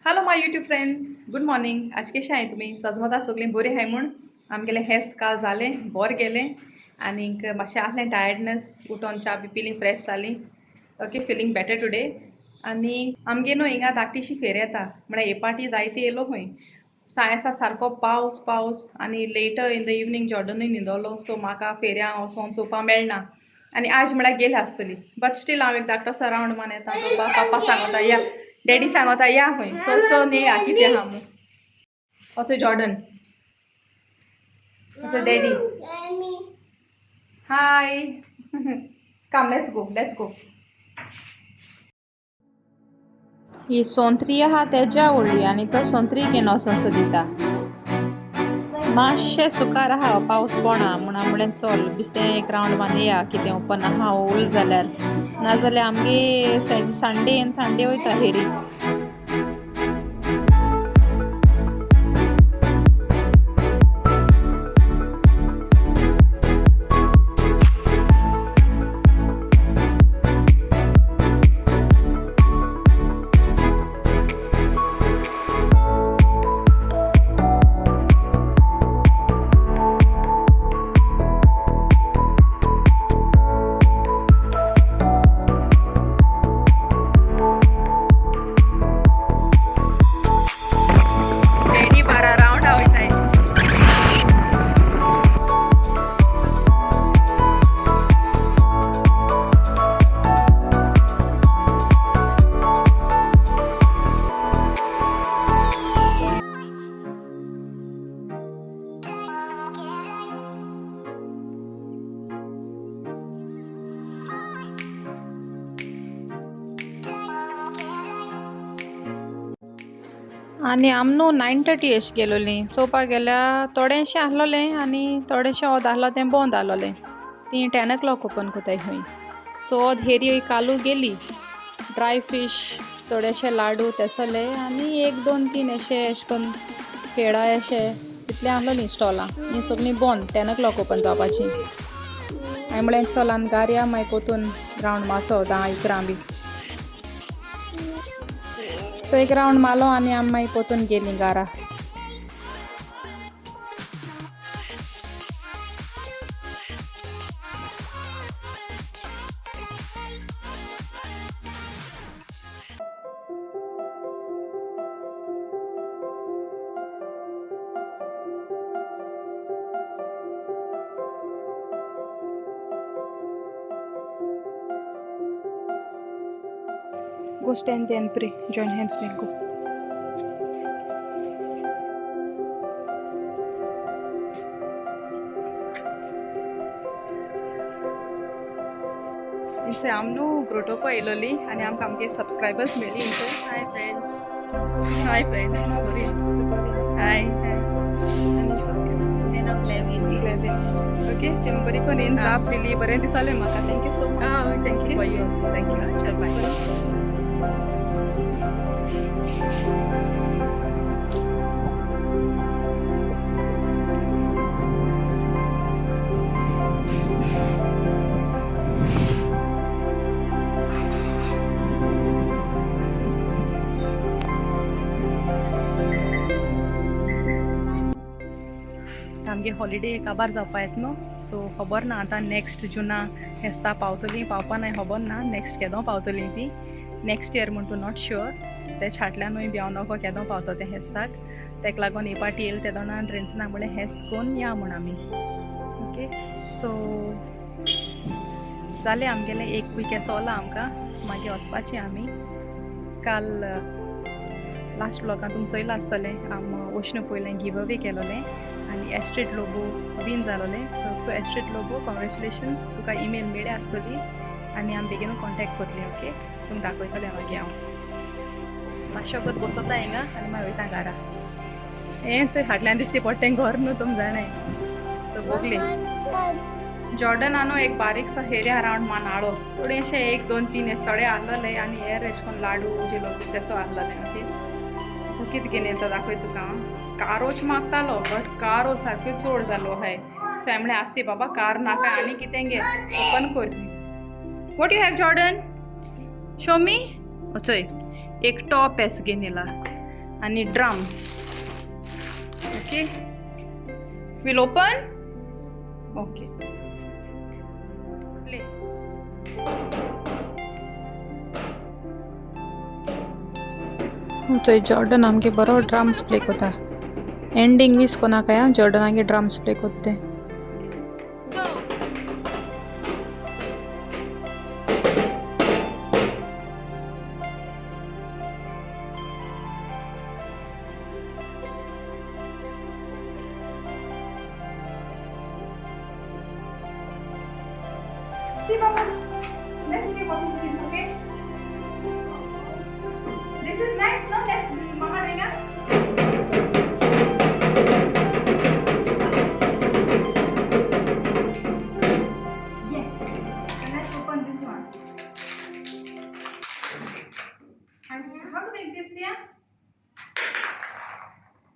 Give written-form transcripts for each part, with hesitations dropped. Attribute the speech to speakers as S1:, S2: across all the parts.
S1: Hello my YouTube friends, good morning. आज कशें आहाय तुमी? सजमता सगळीं बरी आहाय म्हूण आमगेलें हेस्त काल जालें बोर गेलें आनीक मातशें आहलें टायर्डनेस उठोन च्या बी पिली फ्रेश जालीं. Okay, feeling better today. आनी आमगे न्हू हिंगा धाकटीशी फेर येता म्हळ्यार हे पाटी जायते येयलो खंय सायसा सारको पावस आनी लेटर इन द इवनींग जॉर्डनूय न्हिदलो, सो म्हाका फेऱ्या वोसोन चोवपा मेळना. आनी आज म्हळ्यार गेली आसतली, बट स्टील हांव एक धाकटोसो रावंड मान येता चोवपा. पापा सांगोता या, डॅडी सांगोता या खंय, सो चोवन येया कितें आहा म्हूण. असो जॉर्डन, असो daddy. Hi. Come let's go. ही सोंत्री आहा तेज्या व्हडली आनी तो सोंत्री घेवन वोसोन सोदिता. मातशें सुकार आहा पावस पडना म्हूण हांव म्हणलें चल बेश्टें एक रावंड मारून येया कितें ओपन आहा उल जाल्यार, नाजाल्यार आमगे संडे वयता हेरी. डॅडी बारा रावंड वयताय. आनी आम न्हू 9:30 अशें गेलोलीं चोवपाक गेल्यार थोडेंशें आहलोलें आनी थोडेंशें ओद आहलो तें बंद आहलोलें. तीं 10 o'clock ओपन कोताय खंय. सो ओद हेरी कालू गेली. ड्राय फीश थोडेशे लाडू तेसोले आनी 1, 2, 3 अशें करून पेडा अशें तितलें आहलोलीं स्टॉलां. हीं सगलीं बंद 10 o'clock ओपन जावपाचीं. हांवें म्हळें चल आनी गारया मागीर पोतून रावंड मारचो 10-11 बी. सो एक रावंड मारलो आनी आमी मागीर पोतून गेलीं घारा. Go stand there and pray. Join hands, make go. इंचे आम न्हू ग्रोटोको येयलोली आनी आमकां आमगे सबस्क्रायबर्स मेळ्ळी इंचे. Hi friends. बरी. हाय. ओके, तेम बरी कोन इन जाप दिली, बरें दिसलें म्हाका. Thank you so much.
S2: Thank you for you also. Thank you. Chal bye.
S1: आमगे हॉलिडे काबार जावपा येत न्हू, सो खबर ना आतां नेक्स्ट जुना फेस्ता पावतलीं पावपा नाय खबर ना. नेक्स्ट केदों पावतलीं ती नेक्स्ट इयर म्हूण टू नॉट शुअर. तेच फाटल्यानूय बी हांव नोको केदों पावतो तें हेस्ताक. तेका लागून हे पाटी येयले ते दोनान फ्रेंड्सांक म्हणलें हेस्त कोन्न या म्हूण आमी. ओके, सो जालें आमगेलें 1 वीक असो जाला आमकां. मागीर वचपाचीं आमी. काल लास्ट ब्लॉगान तुमी चोयलां आसतलें आम वैष्णो पयलें गिव अवे केलोलें आनी एस्ट्रीट लोगो बीन जालोलें. सो एस्ट्रीट लोगो कॉंग्रेच्युलेशन्स, तुका ईमेल मेळ्ळी आसतली आनी आमी बेगीनूच कॉन्टेक्ट करतलीं. ओके, तुमकां दाखयतलें मागीर हांव. मातशें वगत बसोता हिंगा आनी मागीर वयता घारा. हें चोय फाटल्यान दिसती पडटें घर न्हू तुमी जाणाय. सो बोगली जॉर्डनानो एक बारीकसो हेऱ्या रावंड मानाळो. थोडेशे 1, 2, 3 अशे थोडे आहलोले आनी हेर अशे करून लाडू जिलोबी तेसो आहलोलें. ओके, तूं कितें घेवन येता दाखय तुका हांव. कारोच मागतालो बट कारो सारक्यो चड जालो हाय. सो हांवें म्हणलें आसती बाबा कार नाका आनी कितें गे ओपन कर. What you have Jordan? Show me. चोय एक टॉप एस घेवन येला. आणि drums. Okay, will open. Okay, play. थंय जॉर्डन आमगे बरो ड्रम्स प्ले कोता. एंडिंग मिस कोना काय जॉर्डनागे ड्रम्स प्ले कोत्ते. See, Baba. Let's see what is this, okay? This is nice, no? That Mama doing it? Yeah. And let's open this one. And how to make this, yeah?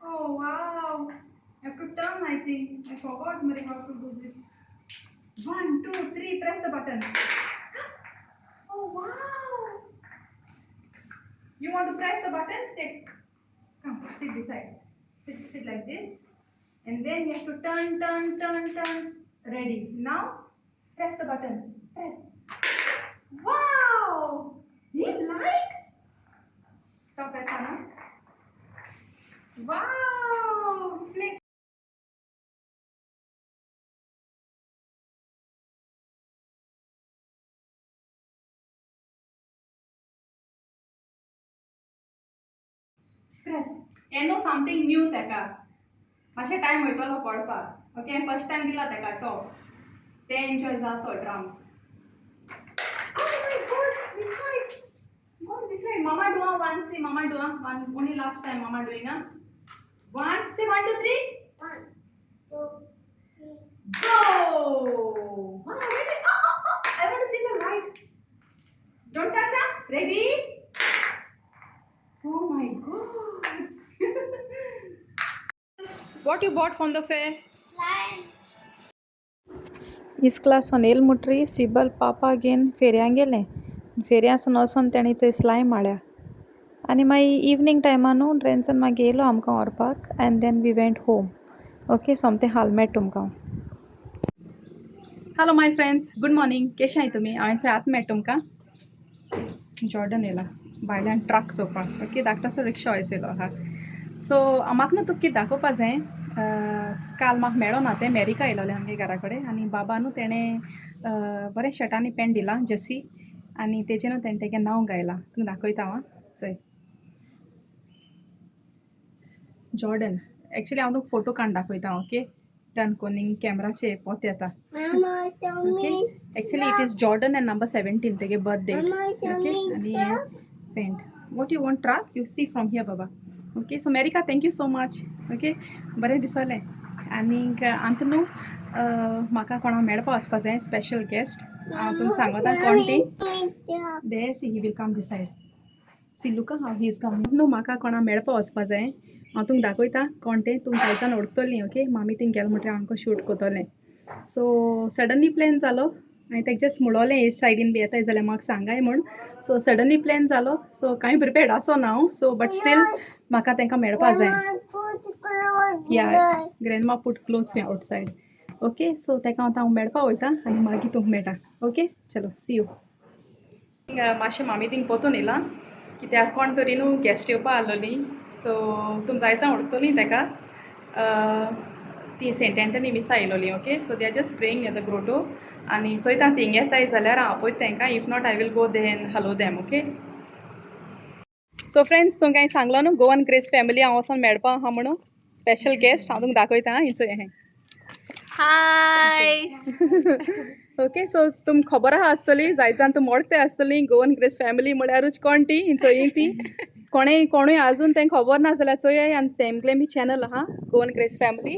S1: Oh, wow. I have to turn, I think. I forgot, Mary, how to do this. 1, 2, 3, press the button. Oh, wow. You want to press the button? Take. Come, sit beside. Sit like this. And then you have to turn. Ready. Now, press the button. Press. Wow. You like? Stop that, Hannah. Wow. Flick. Press. You know something new teka. मातशें time वयतलो पडपाक. Okay, first time दिला तेका top. ते enjoy जातो drums. Oh my God, this side. Go this side. Mama do one. See, Mama do one. Only last time Mama doing a 1. Say 1, 2, 3.
S3: 1, 2, 3.
S1: Go. Wow, wait. Oh. I want to see the light. Don't touch her. Ready? Oh my God. What you bought from the fair?
S3: Slime.
S1: इस्क्लासून येल मुटरी सिबल पापा घेवन फेरयांक गेलें. फेरयासून वचून तेणी थंय स्लायम हाडल्या. आनी मागीर इवनींग टायमा न्हू ड्रेन्सन मागीर येयलो आमकां व्हरपाक and then we went home. Okay, सोमतें हालमेट तुमकां. Hello my friends, good morning. केशें आहाय तुमी? हांवें थंय आतां मेळट तुमकां. जॉर्डन येयला भायल्यान ट्रक चोवपाक. ओके, धाकटोसो रिक्षा वयस येयलो आहा. सो म्हाका न्हू तुका कितें दाखोवपा जाय. काल म्हाका मेळो ना तें अमेरिका येयलोलें आमगे घरा कडेन आनी बाबा न्हू तेणें बरें शर्ट आनी पॅन्ट दिलां जसी आनी तेजें न्हू तेणें तेगे नांव घायलां. तुका दाखयता हांव चोय. जॉर्डन. एक्चुली हांव तुका फोटो काडून दाखयता. ओके, टर्न कोनींग कॅमेराचेर पोत येता.
S3: Mama, show
S1: okay,
S3: me.
S1: Actually it is Jordan and number 17 तेगे birthday.
S3: Mama, show
S1: okay,
S3: me.
S1: आनी paint. What you want track you see from here बाबा. Okay, so America thank you so much. Okay, बरें दिसलें. आनीक आतां न्हू म्हाका कोणाक मेळपा वचपा जाय स्पेशल गेस्ट. हांव तुमकां सांगता कोण ती. They see he will come this side. See लुका हाव ही इज कम. न्हू म्हाका कोणाक मेळपा वचपा जाय. हांव तुमकां दाखयता कोण तें. तुमकां थंयच्यान वळखतलीं. ओके, मामी थिंग गेलो म्हणटरी हांव शूट कोतोलें. सो सडनली प्लॅन जालो. हांवें ताका जस्ट म्हणलोलें हे सायडीन बी येताय जाल्यार म्हाका सांगाय म्हूण. सो सडनली प्लॅन जालो. सो कांय प्रिपेर्ड आसोना हांव. सो बट स्टील म्हाका तांकां मेळपा जाय. या ग्रॅन्डमा पूट क्लोथ्स आउटसायड. ओके, सो ताका आतां हांव मेळपा वयता आनी मागीर तुमकां मेळटा. ओके, चलो सी यू. मातशें मामी थिंग पोतून येयलां कित्याक कोण तरी न्हू गॅस्ट येवपा आसलोलीं. सो तुम जायचां वळखतलीं ताका. ती सेंट एंटनी मिसा येयलोलीं. Okay, so they are just praying at the grotto आनी चोयता थिंग येताय जाल्यार हांव आपयता तांकां. If not I will go then hello them. Okay, so friends तुमकां हांवें सांगलो न्हू गोवन ग्रेस फॅमिली हांव वचोन मेळपा आहा म्हणून. स्पेशल गेस्ट हांव तुमकां दाखयता. हिंचोय हें.
S2: हाय.
S1: ओके, सो तुमकां खबर आहा आसतली जायचान तुम वळखताय आसतलीं गोवन ग्रेस फॅमिली म्हळ्यारूच कोण ती हिंचोय ती. कोणूय आजून तेंकां खबर ना जाल्यार चोयाय आनी तेंगलें बी चॅनल आहा गोवन ग्रेस फॅमिली.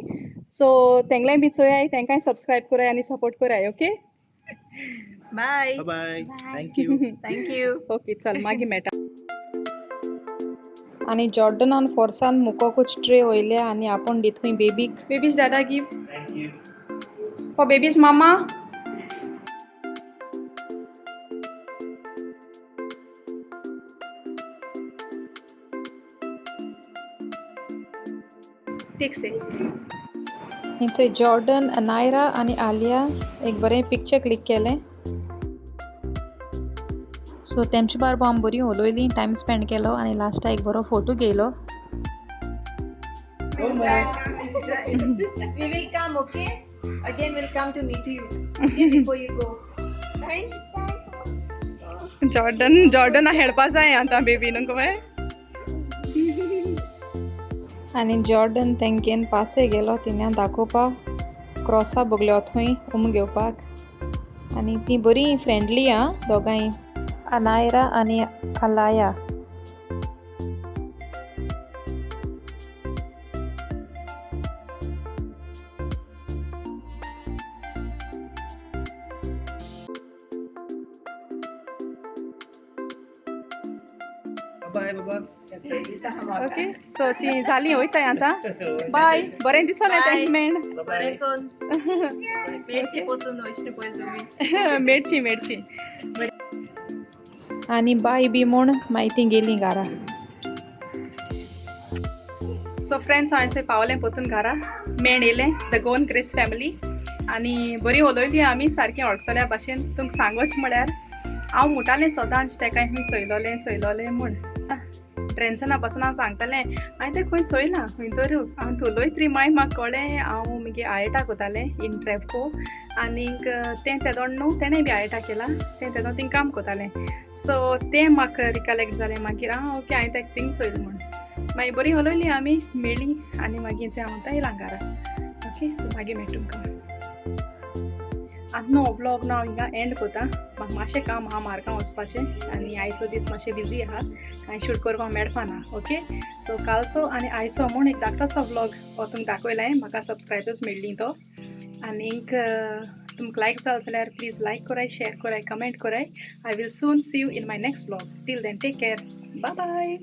S1: सो तेंगलें बी चोयाय, तेंकांय सबस्क्रायब कराय आनी सपोर्ट कराय. Okay,
S2: bye.
S4: Bye bye. Thank you.
S2: Thank you.
S1: Okay, चल मागीर मेळटा. आनी जॉर्डनान फोर्सान मुकोकूच ट्रे वयले आनी आपूण दी थंय बेबीक. बेबीज दादा give
S4: Thank you.
S1: For baby's मामा. ठीक से हिंचे जॉर्डन नायरा आणि आलिया एक बरें पिक्चर क्लिक केलें सो तेमचे बारबर आमी बरी उलोयलीं टायम स्पेंड केलो आनी लास्टाक एक बरो photo घेयलो
S4: We will come, okay? Again, we'll come to meet you. Okay, before you go. Right?
S1: Jordan हेडपा जाय आतां बेबी नको बाय आनी जॉर्डन तेंगेन पासे गेलो तिने दाखोवपाक क्रॉसा बगल्यो थंय घेवपाक आनी ती बरी फ्रेंडली आं दोगांय अनायरा आनी Alaya
S4: Bye, Baba.
S1: Okay so ती जाली वयताय आतां बाय बरें दिसलें तें मेण
S4: Bye. Merci potun oishne pol tumi.
S1: मेडची आनी बाय बी म्हूण मागीर ती गेलीं घरा सो फ्रेंड्स हांवें पावलें पोतून घरा मेण येयलें द गोवन क्रेस फॅमिली आनी बरी उलोयली आमी सारकें वळखतल्या भाशेन तुमकां सांगोच म्हळ्यार हांव म्हणटालें सदांच तेका चोयलोलें म्हूण ट्रेन्सना पासून हांव सांगतालें हांवें तें खंय चोयलां खंय तर हांव उलयत री मागीर म्हाका कळ्ळें हांव मागीर आयटाक वतालें इन ट्रेफको आनीक तें तेदोण न्हू तेणें बी आयटा केलां तें तेदोण थिंग काम कोतालें सो तें म्हाका रिकलेक्ट जालें मागीर ओके हांवें तेका थिंग चोयलें म्हूण मागीर बरी उलोयली आमी मेळ्ळी आनी मागीर हांव आतां येयलां घरा ओके सो मागीर मेळटा तुमकां आतां न्हू व्लॉग हांव हिंगा एंड कोता म्हाका मातशें काम आहा मार्गां वचपाचें आनी आयचो दीस मातशें बिजी आहा कांय शूट करपाक मेळपा ना ओके सो कालचो आनी आयचो म्हूण एक धाकटोसो व्लॉग हो तुमकां दाखयलां म्हाका सबस्क्रायबर्स मेळ्ळीं तो आनीक तुमकां लायक जाल जाल्यार प्लीज लायक कोराय शेअर कोराय कमेंट कोराय I will soon see you in my next vlog till then take care bye bye